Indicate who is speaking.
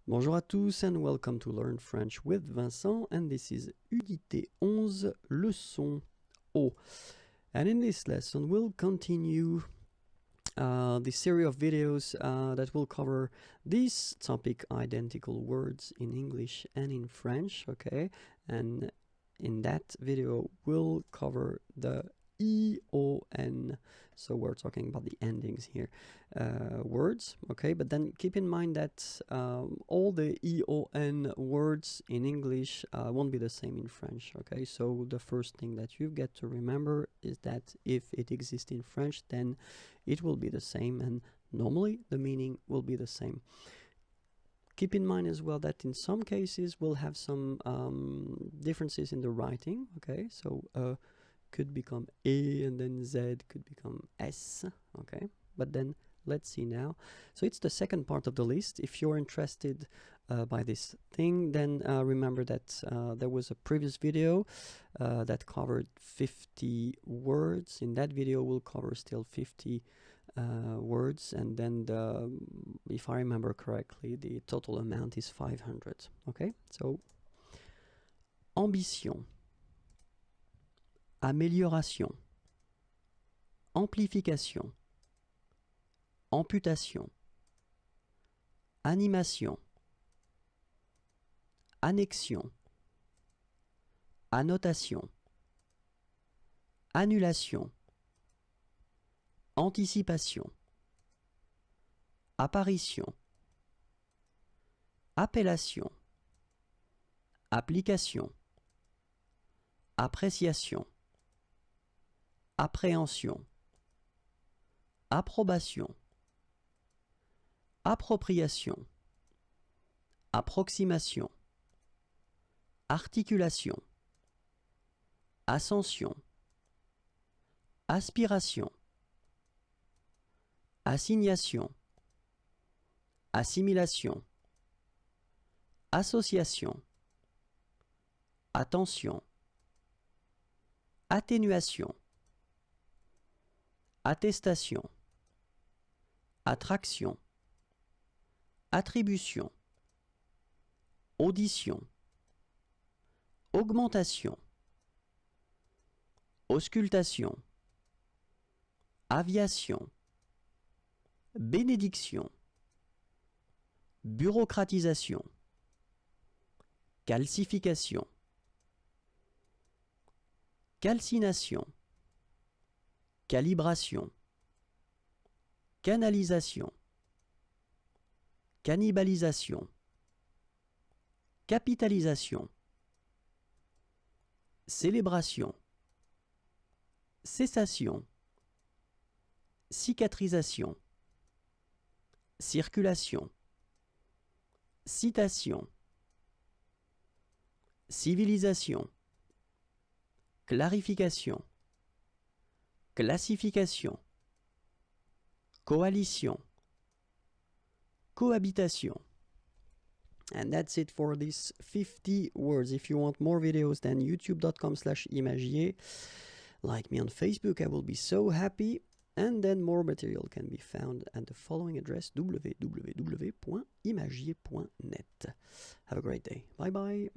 Speaker 1: Bonjour à tous and welcome to Learn French with Vincent, and this is Unité 11, leçon O. And in this lesson we'll continue the series of videos that will cover this topic, identical words in English and in French, okay? And in that video we'll cover the EON, so we're talking about the endings here, words, okay? But then keep in mind that all the EON words in English won't be the same in French, okay? So the first thing that you get to remember is that if it exists in French, then it will be the same, and normally the meaning will be the same. Keep in mind as well that in some cases we'll have some differences in the writing, okay? So could become A, and then Z could become S, okay? But then let's see now. So it's the second part of the list. If you're interested by this thing, then remember that there was a previous video that covered 50 words. In that video we'll cover still 50 words, and then if I remember correctly, the total amount is 500, okay? So ambition, amélioration, amplification, amputation, animation, annexion, annotation, annulation, anticipation, apparition, appellation, application, appréciation, appréhension, approbation, appropriation, approximation, articulation, ascension, aspiration, assignation, assimilation, association, attention, atténuation, attestation, attraction, attribution, audition, augmentation, auscultation, aviation, bénédiction, bureaucratisation, calcification, calcination, calibration, canalisation, cannibalisation, capitalisation, célébration, cessation, cicatrisation, circulation, citation, civilisation, clarification, classification, coalition, cohabitation. And that's it for these 50 words. If you want more videos, then youtube.com/imagier. Like me on Facebook, I will be so happy. And then more material can be found at the following address, www.imagier.net. Have a great day. Bye bye.